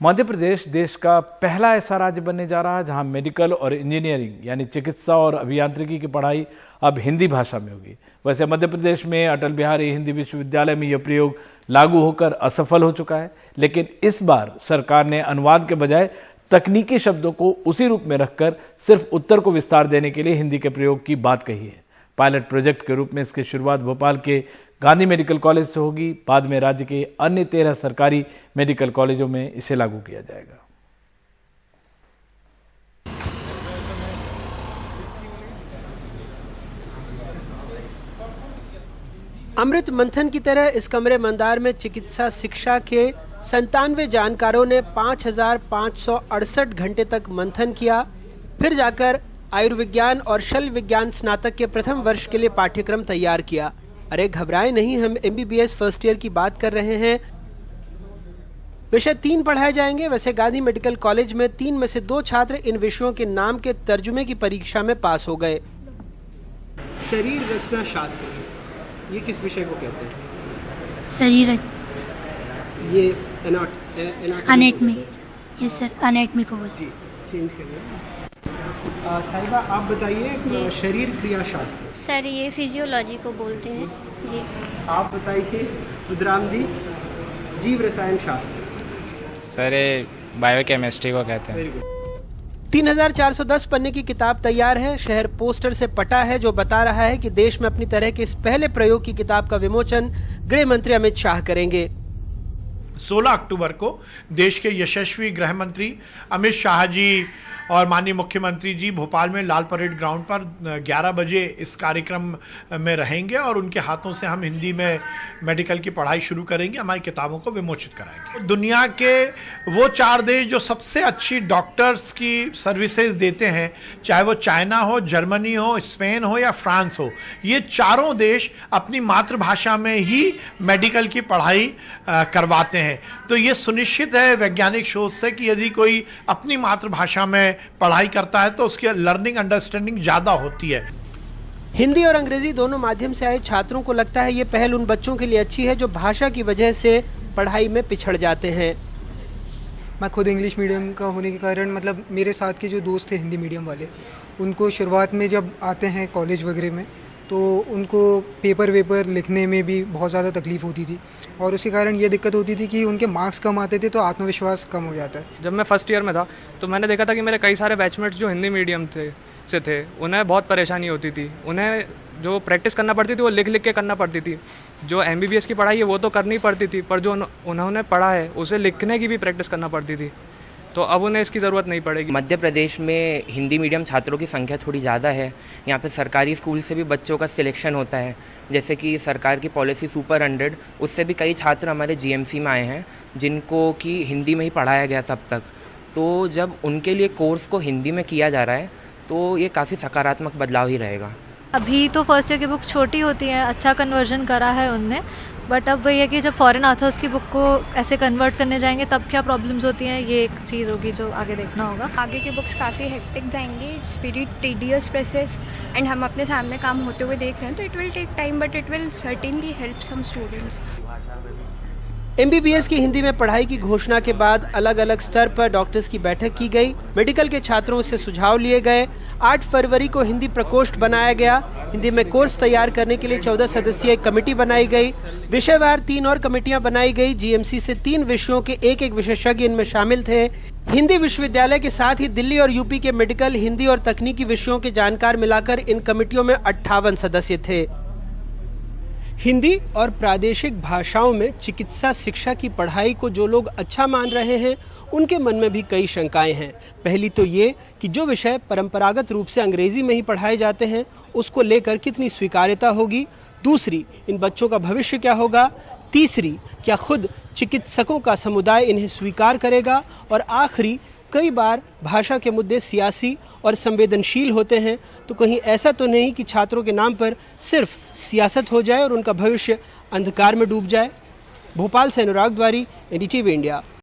मध्य प्रदेश देश का पहला ऐसा राज्य बनने जा रहा है जहां मेडिकल और इंजीनियरिंग यानी चिकित्सा और अभियांत्रिकी की पढ़ाई अब हिंदी भाषा में होगी। वैसे मध्य प्रदेश में अटल बिहारी हिंदी विश्वविद्यालय में यह प्रयोग लागू होकर असफल हो चुका है, लेकिन इस बार सरकार ने अनुवाद के बजाय तकनीकी शब्दों को उसी रूप में रखकर सिर्फ उत्तर को विस्तार देने के लिए हिंदी के प्रयोग की बात कही है। पायलट प्रोजेक्ट के रूप में इसकी शुरुआत भोपाल के गांधी मेडिकल कॉलेज से होगी। बाद में राज्य के अन्य 13 सरकारी मेडिकल कॉलेजों में इसे लागू किया जाएगा। अमृत मंथन की तरह इस कमरे मंदार में चिकित्सा शिक्षा के 97 जानकारों ने 5,568 घंटे तक मंथन किया, फिर जाकर आयुर्विज्ञान और शल्य विज्ञान स्नातक के प्रथम वर्ष के लिए पाठ्यक्रम तैयार किया। अरे घबराएं नहीं, हम MBBS फर्स्ट ईयर की बात कर रहे हैं। विषय 3 पढ़ाए जाएंगे। वैसे गांधी मेडिकल कॉलेज में 3 में से 2 छात्र इन विषयों के नाम के तर्जुमे की परीक्षा में पास हो गए। शरीर रचना शास्त्र, ये किस विषय को कहते हैं? शरीर ये एनाटॉमी। यस सर, एनाटॉमी को बोलते हैं। चेंज करिए। साहिबा आप बताइए, शरीर क्रिया शास्त्र। सर ये फिजियोलॉजी को बोलते हैं जी। आप बताइए रुद्राम जी, जीव रसायन शास्त्र। सर ये बायोकेमिस्ट्री को कहते हैं। 3410 पन्ने की किताब तैयार है। शहर पोस्टर से पटा है जो बता रहा है कि देश में अपनी तरह के इस पहले प्रयोग की किताब का विमोचन गृह मंत्री अमित शाह करेंगे। 16 अक्टूबर को देश के यशस्वी गृह मंत्री अमित शाह जी और माननीय मुख्यमंत्री जी भोपाल में लाल परेड ग्राउंड पर 11 बजे इस कार्यक्रम में रहेंगे और उनके हाथों से हम हिंदी में मेडिकल की पढ़ाई शुरू करेंगे, हमारी किताबों को विमोचित कराएंगे। दुनिया के वो 4 देश जो सबसे अच्छी डॉक्टर्स की सर्विसेज देते हैं, चाहे वो चाइना हो, जर्मनी हो, स्पेन हो या फ्रांस हो, ये चारों देश अपनी मातृभाषा में ही मेडिकल की पढ़ाई करवाते हैं। तो ये सुनिश्चित है वैज्ञानिक शोध से कि यदि कोई अपनी मातृभाषा में पढ़ाई करता है तो उसकी लर्निंग अंडरस्टैंडिंग ज्यादा होती है। हिंदी और अंग्रेजी दोनों माध्यम से आए छात्रों को लगता है ये पहल उन बच्चों के लिए अच्छी है जो भाषा की वजह से पढ़ाई में पिछड़ जाते हैं। मैं खुद इंग्लिश मीडियम का होने के कारण मतलब मेरे साथ के जो दोस्त थे हिंदी मीडियम वाले, उनको शुरुआत में जब आते हैं कॉलेज वगैरह में तो उनको पेपर वेपर लिखने में भी बहुत ज़्यादा तकलीफ़ होती थी और उसके कारण ये दिक्कत होती थी कि उनके मार्क्स कम आते थे तो आत्मविश्वास कम हो जाता है। जब मैं फर्स्ट ईयर में था तो मैंने देखा था कि मेरे कई सारे बैचमेट्स जो हिंदी मीडियम से थे उन्हें बहुत परेशानी होती थी। उन्हें जो प्रैक्टिस करना पड़ती थी वो लिख लिख के करना पड़ती थी। जो MBBS की पढ़ाई है वो तो करनी पड़ती थी, पर जो उन्होंने पढ़ा है उसे लिखने की भी प्रैक्टिस करना पड़ती थी, तो अब उन्हें इसकी ज़रूरत नहीं पड़ेगी। मध्य प्रदेश में हिंदी मीडियम छात्रों की संख्या थोड़ी ज़्यादा है। यहाँ पे सरकारी स्कूल से भी बच्चों का सिलेक्शन होता है, जैसे कि सरकार की पॉलिसी सुपर 100, उससे भी कई छात्र हमारे GMC में आए हैं जिनको कि हिंदी में ही पढ़ाया गया तब तक। तो जब उनके लिए कोर्स को हिंदी में किया जा रहा है तो ये काफ़ी सकारात्मक बदलाव ही रहेगा। अभी तो फर्स्ट ईयर की बुक्स छोटी होती हैं, अच्छा कन्वर्जन करा है उनने, बट अब वही है कि जब फॉरेन ऑथर्स की बुक को ऐसे कन्वर्ट करने जाएंगे तब क्या प्रॉब्लम्स होती हैं, ये एक चीज़ होगी जो आगे देखना होगा। आगे की बुक्स काफ़ी हेक्टिक जाएंगी, it's very tedious process and हम अपने सामने काम होते हुए देख रहे हैं, तो it will take time but it will certainly help some students. MBBS की हिंदी में पढ़ाई की घोषणा के बाद अलग अलग स्तर पर डॉक्टर्स की बैठक की गई। मेडिकल के छात्रों से सुझाव लिए गए। 8 फरवरी को हिंदी प्रकोष्ठ बनाया गया। हिंदी में कोर्स तैयार करने के लिए 14 सदस्यीय कमेटी बनाई गई। विषयवार 3 और कमेटियां बनाई गई। GMC से 3 विषयों के एक विशेषज्ञ इनमें शामिल थे। हिंदी विश्वविद्यालय के साथ ही दिल्ली और UP के मेडिकल, हिंदी और तकनीकी विषयों के जानकार मिलाकर इन कमेटियों में 58 सदस्य थे। हिंदी और प्रादेशिक भाषाओं में चिकित्सा शिक्षा की पढ़ाई को जो लोग अच्छा मान रहे हैं उनके मन में भी कई शंकाएं हैं। पहली तो ये कि जो विषय परंपरागत रूप से अंग्रेजी में ही पढ़ाए जाते हैं उसको लेकर कितनी स्वीकार्यता होगी। दूसरी, इन बच्चों का भविष्य क्या होगा। तीसरी, क्या खुद चिकित्सकों का समुदाय इन्हें स्वीकार करेगा। और आखिरी, कई बार भाषा के मुद्दे सियासी और संवेदनशील होते हैं, तो कहीं ऐसा तो नहीं कि छात्रों के नाम पर सिर्फ सियासत हो जाए और उनका भविष्य अंधकार में डूब जाए। भोपाल से अनुराग द्वारी, NDTV इंडिया।